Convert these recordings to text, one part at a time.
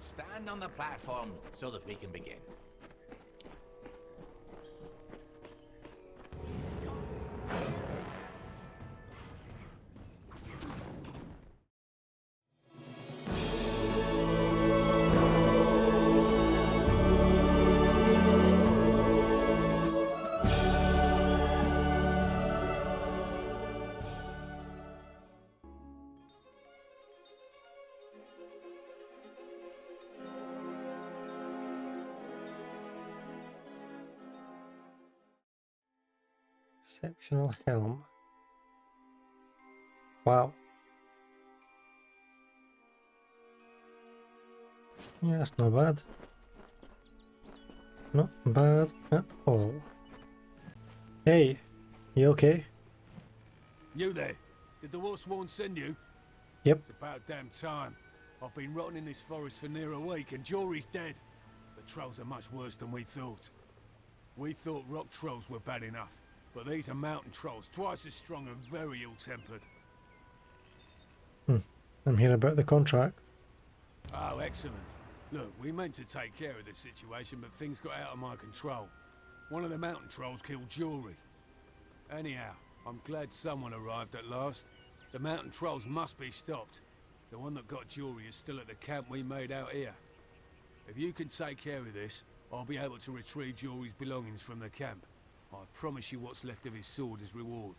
Stand on the platform so that we can begin. Exceptional helm. Wow. Yeah, that's not bad. Not bad at all. Hey, you okay? You there? Did the Wolfsworn send you? Yep. It's about damn time. I've been rotting in this forest for near a week and Jory's dead. The trolls are much worse than we thought. We thought rock trolls were bad enough, but these are mountain trolls, twice as strong and very ill-tempered. I'm here about the contract. Oh, excellent. Look, we meant to take care of this situation, but things got out of my control. One of the mountain trolls killed Jory. Anyhow, I'm glad someone arrived at last. The mountain trolls must be stopped. The one that got Jory is still at the camp we made out here. If you can take care of this, I'll be able to retrieve Jory's belongings from the camp. I promise you what's left of his sword as reward.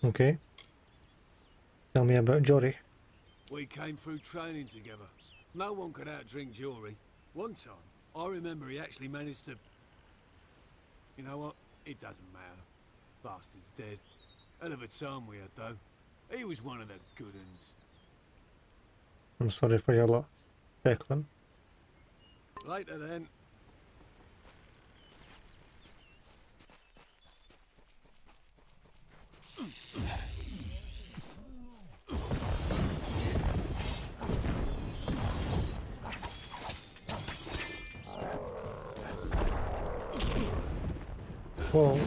Okay. Tell me about Jory. We came through training together. No one could outdrink Jory. One time, I remember he actually managed to... You know what? It doesn't matter. Bastard's dead. Hell of a time we had, though. He was one of the good uns. I'm sorry for your loss, Declan. Later then. Whoa.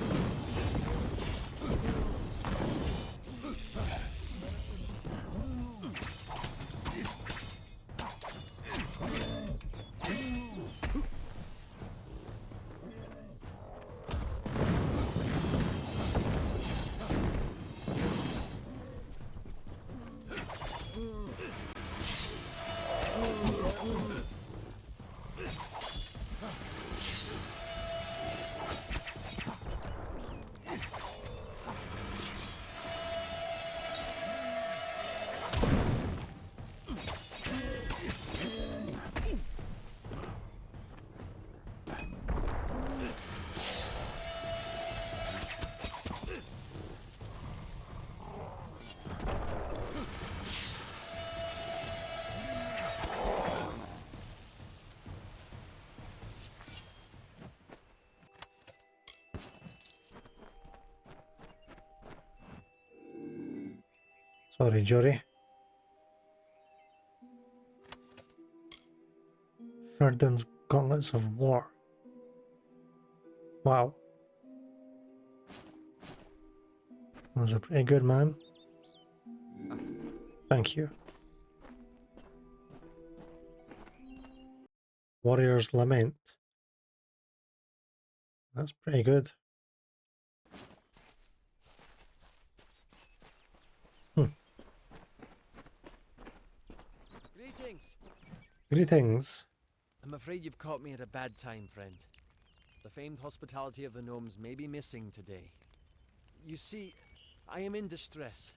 Sorry, Jory. Verdun's Gauntlets of War. Wow. That was a pretty good, man. Thank you. Warrior's Lament. That's pretty good. Greetings. Greetings. I'm afraid you've caught me at a bad time, friend. The famed hospitality of the gnomes may be missing today. You see, I am in distress.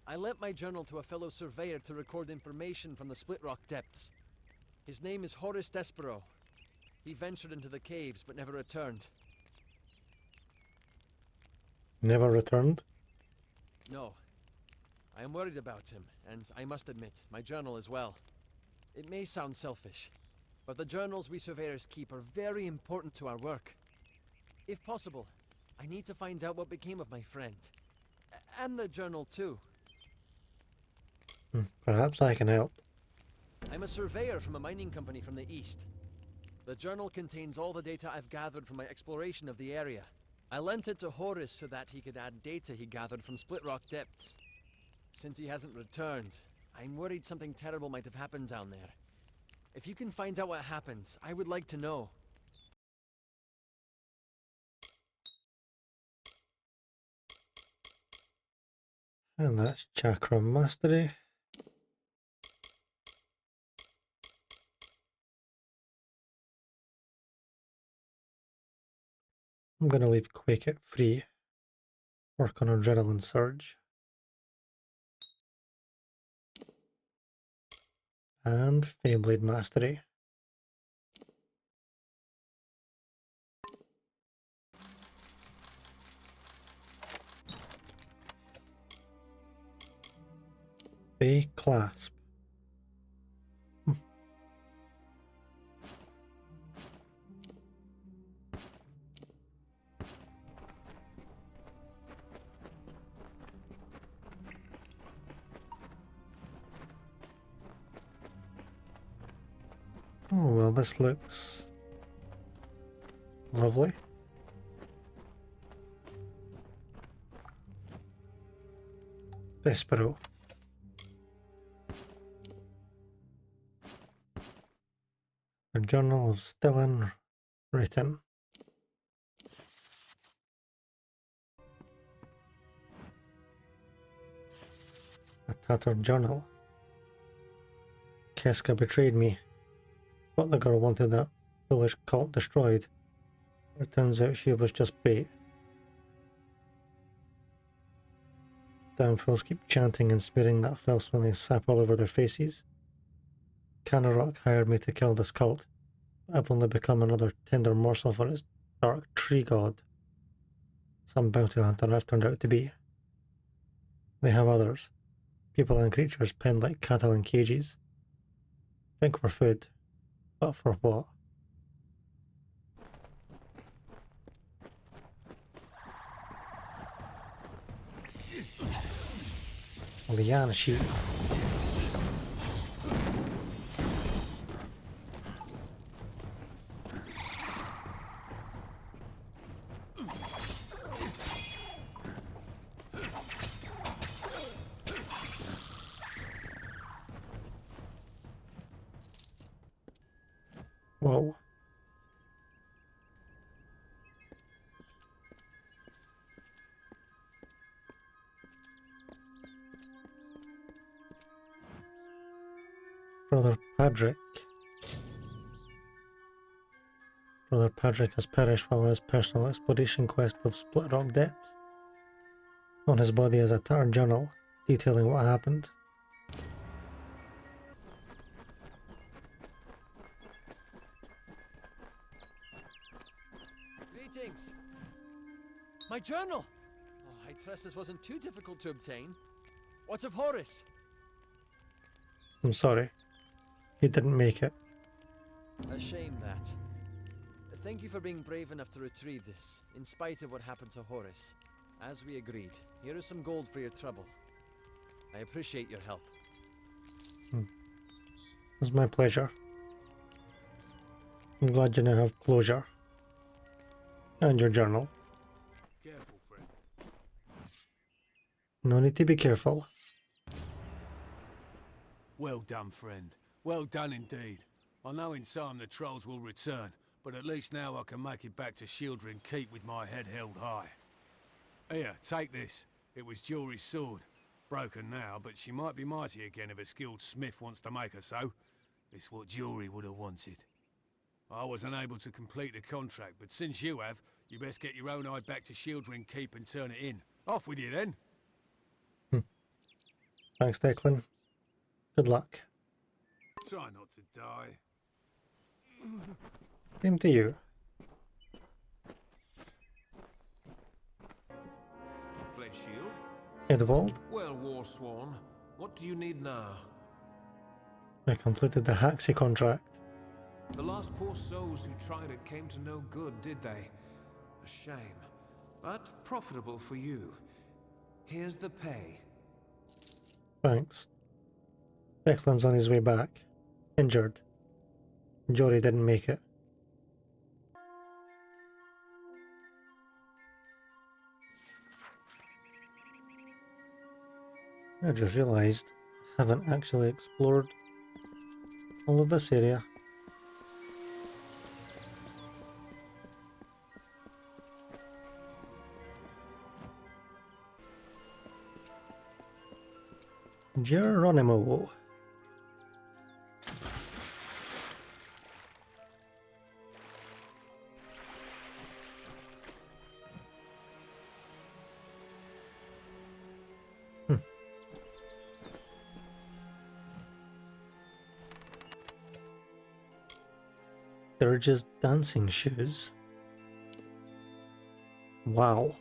I lent my journal to a fellow surveyor to record information from the Split Rock depths. His name is Horace Despero. He ventured into the caves but never returned. Never returned? No. I am worried about him, and I must admit, my journal as well. It may sound selfish, but the journals we surveyors keep are very important to our work. If possible, I need to find out what became of my friend. And the journal too. Perhaps I can help. I'm a surveyor from a mining company from the east. The journal contains all the data I've gathered from my exploration of the area. I lent it to Horace so that he could add data he gathered from Split Rock depths. Since he hasn't returned, I'm worried something terrible might have happened down there. If you can find out what happened, I would like to know. And that's Chakra Mastery. I'm going to leave Quake It free. Work on Adrenaline Surge. And Feyblade Mastery. Fey Clasp. Oh, well, this looks lovely. Despero. A journal of still unwritten. A tattered journal. Keska betrayed me. But the girl wanted that foolish cult destroyed. It turns out she was just bait. Damn fools keep chanting and smearing that foul-smelling sap all over their faces. Canarok hired me to kill this cult. I've only become another tender morsel for its dark tree god. Some bounty hunter I've turned out to be. They have others. People and creatures penned like cattle in cages. Think we're food. But for what? Liana sheep. Whoa. Brother Padrick. Brother Padrick has perished while on his personal exploration quest of Split Rock depths. On his body is a tattered journal detailing what happened. Greetings! My journal! Oh, I trust this wasn't too difficult to obtain. What of Horace? I'm sorry. He didn't make it. A shame that. Thank you for being brave enough to retrieve this, in spite of what happened to Horace. As we agreed, here is some gold for your trouble. I appreciate your help. It was my pleasure. I'm glad you now have closure. And your journal. Careful, friend. No need to be careful. Well done, friend. Well done indeed. I know in time the trolls will return, but at least now I can make it back to Shieldring Keep with my head held high. Here, take this. It was Jory's sword. Broken now, but she might be mighty again if a skilled smith wants to make her so. It's what Jory would have wanted. I was unable to complete the contract, but since you have, you best get your own eye back to Shieldring Keep and turn it in. Off with you then. Thanks, Declan. Good luck. Try not to die. Same to you. Pledge shield? Edwald, Well, Warsworn, what do you need now? I completed the Haxhi contract. The last poor souls who tried it came to no good, did they? A shame. But profitable for you. Here's the pay. Thanks. Declan's on his way back. Injured. Jory didn't make it. I just realised haven't actually explored all of this area. Geronimo. They're just dancing shoes. Wow.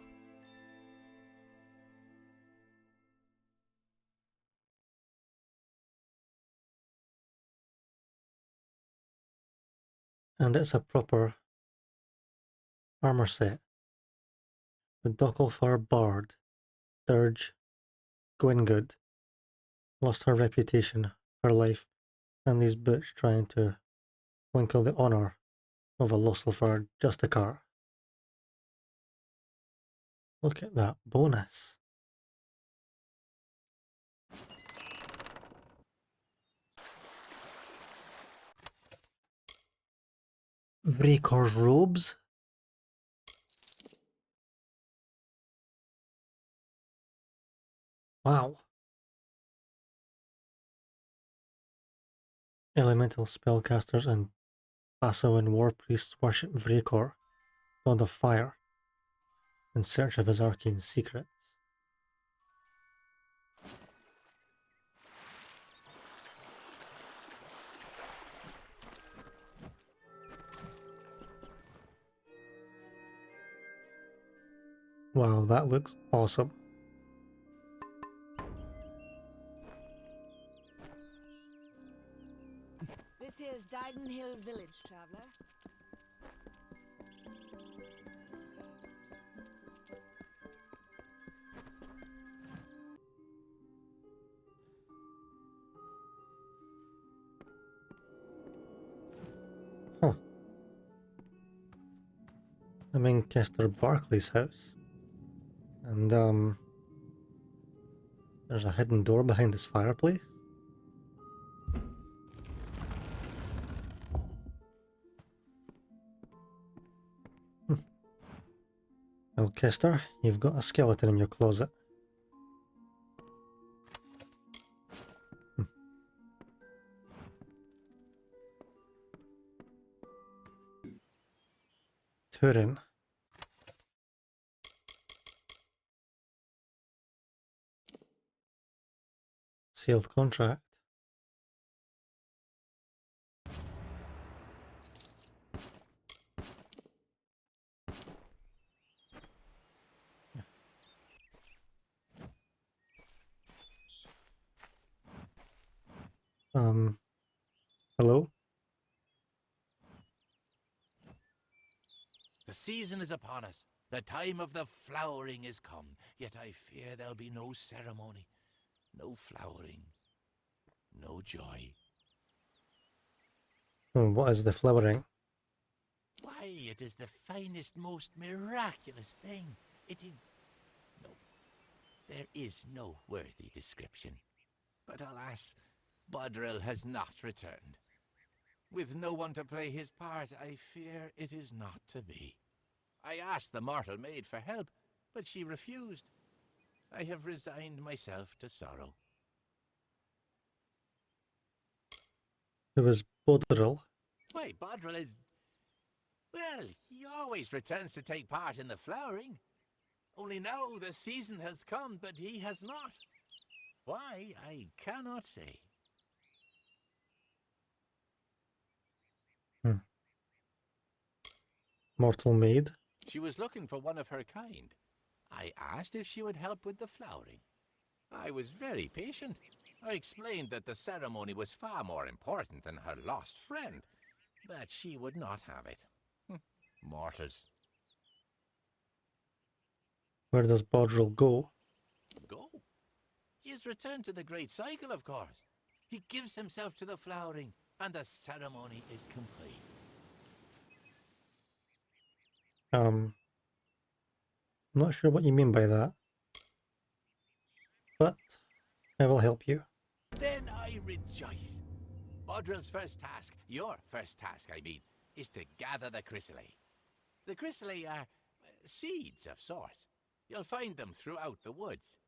And it's a proper armor set. The Docklefar Bard, Dirge Gwyngood, lost her reputation, her life, and these boots trying to winkle the honour of a Lostlefar Justicar. Look at that bonus. Vrekor's robes? Wow. Elemental spellcasters and Bassoan war priests worship Vrekor, god of fire, in search of his arcane secrets. Wow, that looks awesome. This here's Dyden Hill Village, traveler. Huh. I'm in Kester Barclay's house. And, there's a hidden door behind this fireplace. Well, Kester, you've got a skeleton in your closet. Turin. Sealed contract. Hello? The season is upon us. The time of the flowering is come. Yet I fear there'll be no ceremony, no flowering, no joy. What is the flowering? Why, it is the finest, most miraculous thing. It is... No, there is no worthy description. But alas, Bodril has not returned. With no one to play his part, I fear it is not to be. I asked the mortal maid for help, but she refused. I have resigned myself to sorrow. It was Bodril. Why, Bodril is... Well, he always returns to take part in the flowering. Only now the season has come, but he has not. Why, I cannot say. Mortal maid. She was looking for one of her kind. I asked if she would help with the flowering. I was very patient. I explained that the ceremony was far more important than her lost friend, but she would not have it. Mortals. Where does Bodril go? Go? He has returned to the great cycle, of course. He gives himself to the flowering, and the ceremony is complete. I'm not sure what you mean by that, but I will help you. There rejoice. Bodril's first task, your first task, I mean, is to gather the chrysalis. The chrysalis are seeds of sorts. You'll find them throughout the woods.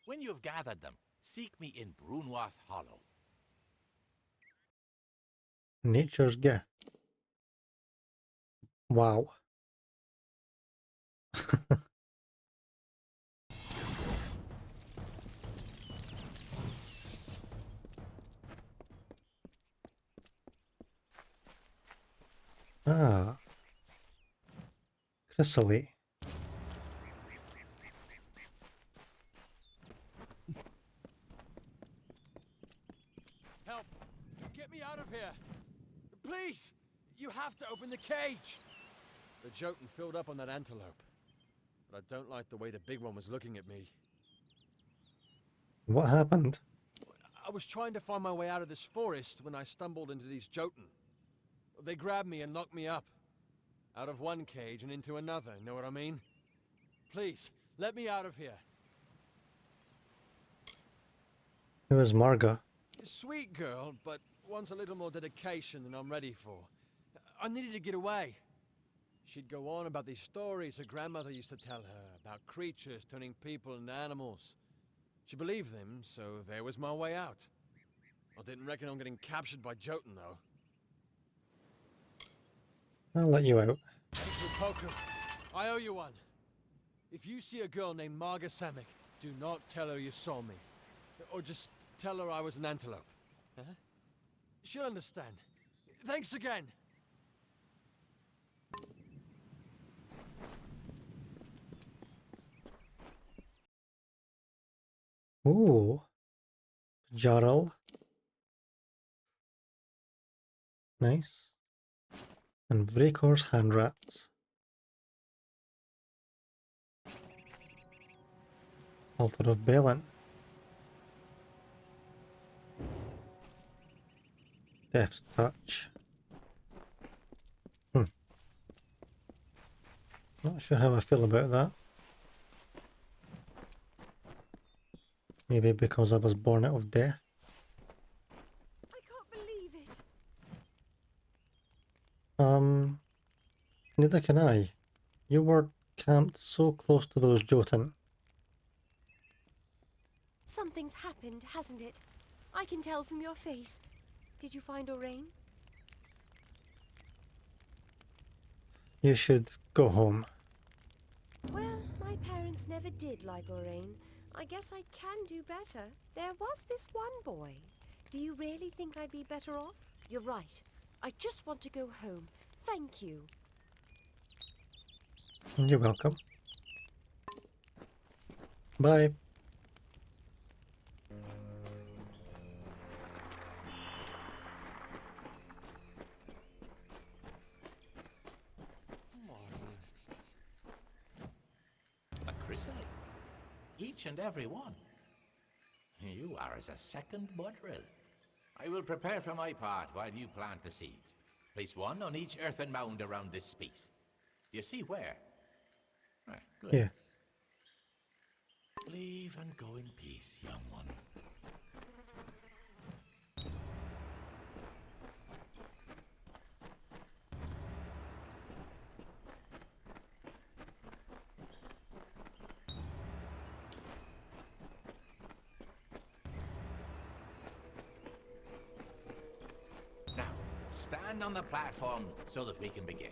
When you've gathered them, seek me in Brunwath Hollow. Nature's gift. Wow. Ah. Chrysalis. Help! Get me out of here! Please! You have to open the cage! The Jotun filled up on that antelope. But I don't like the way the big one was looking at me. What happened? I was trying to find my way out of this forest when I stumbled into these Jotun. They grabbed me and locked me up. Out of one cage and into another, know what I mean? Please, let me out of here. Who is Marga? Sweet girl, but wants a little more dedication than I'm ready for. I needed to get away. She'd go on about these stories her grandmother used to tell her, about creatures turning people into animals. She believed them, so there was my way out. I didn't reckon on getting captured by Jotun, though. I'll let you out. Poker, I owe you one. If you see a girl named Marga Samick, do not tell her you saw me. Or just tell her I was an antelope. Huh? She'll understand. Thanks again. Ooh. Jarl. Nice. And Vrekor's hand wraps. Altar of Balin. Death's Touch. Not sure how I feel about that. Maybe because I was born out of death. I can't believe it. Neither can I. You were camped so close to those Jotun. Something's happened, hasn't it? I can tell from your face. Did you find Lorraine? You should go home. Well, my parents never did like Lorraine. I guess I can do better. There was this one boy. Do you really think I'd be better off? You're right. I just want to go home. Thank you. You're welcome. Bye. A chrysalis. Each and every one. You are as a second Bodril. I will prepare for my part while you plant the seeds. Place one on each earthen mound around this space. Do you see where? Ah, good. Yeah. Leave and go in peace, young one. Now, stand on the platform so that we can begin.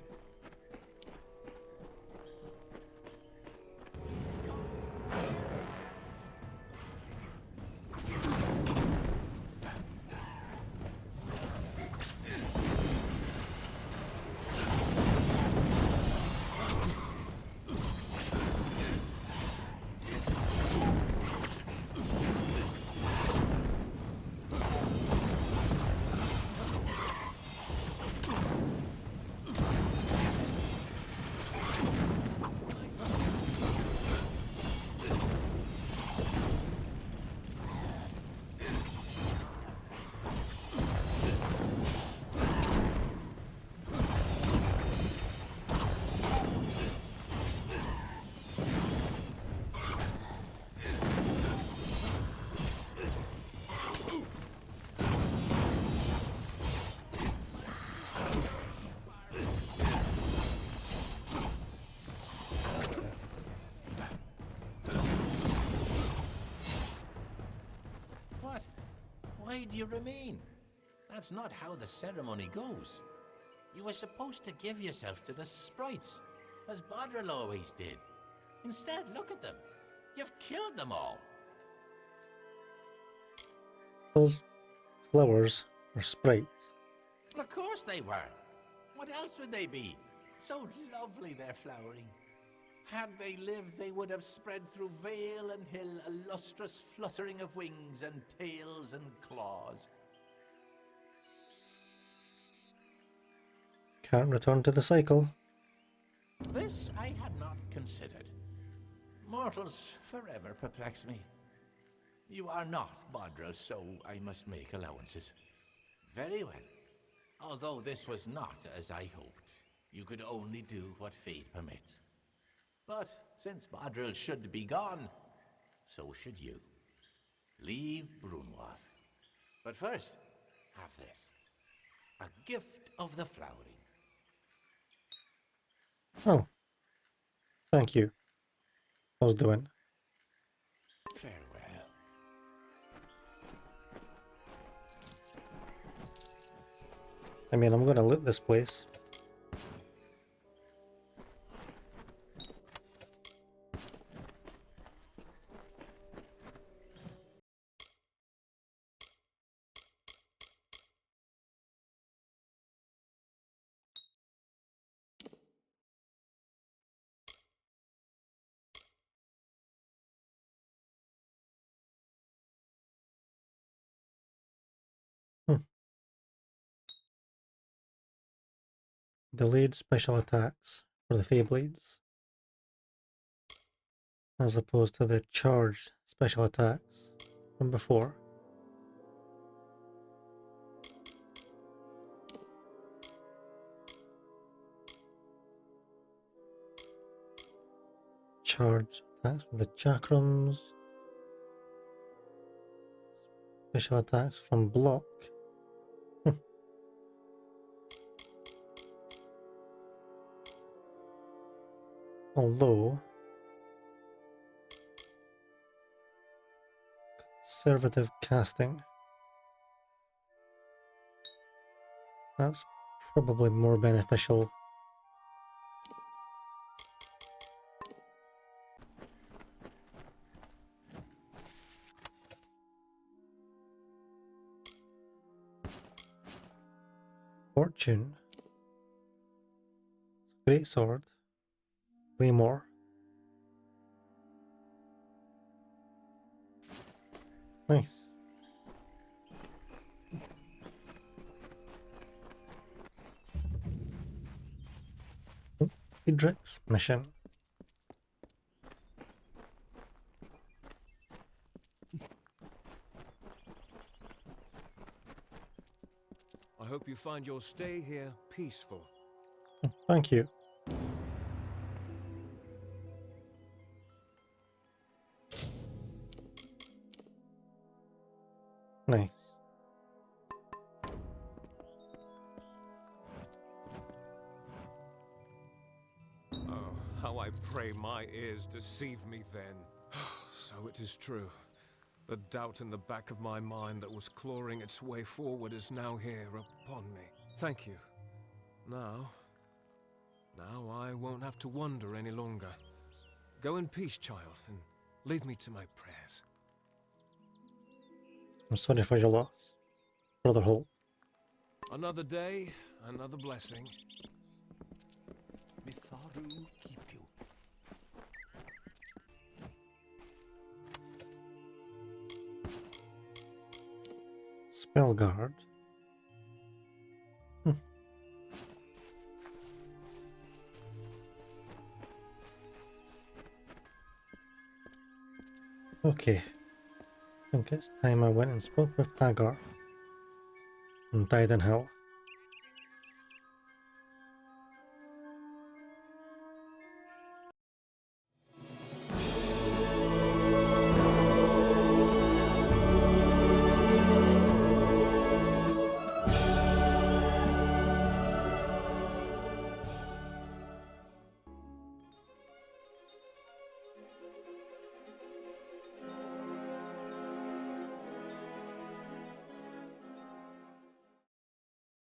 Why do you remain? That's not how the ceremony goes. You were supposed to give yourself to the sprites, as Bodril always did. Instead, look at them. You've killed them all. Those flowers are sprites. Well, of course they were. What else would they be? So lovely they're flowering. Had they lived, they would have spread through vale and hill a lustrous fluttering of wings and tails and claws. Can't return to the cycle. This I had not considered. Mortals forever perplex me. You are not Bodril, so I must make allowances. Very well. Although this was not as I hoped, you could only do what fate permits. But since Bodril should be gone, so should you. Leave Brunwath. But first, have this. A gift of the flowering. Oh. Thank you. How's it doing? Farewell. I mean, I'm gonna loot this place. Delayed special attacks for the Feyblades, as opposed to the charged special attacks from before. Charged attacks from the chakrams. Special attacks from block. Although conservative casting, that's probably more beneficial. Fortune, great sword, claymore. Nice. Idric's mission. I hope you find your stay here peaceful. Thank you. Nice. Oh, how I pray my ears deceive me then. So it is true. The doubt in the back of my mind that was clawing its way forward is now here upon me. Thank you. Now I won't have to wonder any longer. Go in peace, child, and leave me to my prayers. I'm sorry for your loss, Brother Holt. Another day, another blessing. Mitharu keep you. Spell guard. Okay. I think it's time I went and spoke with Hagar and died in hell.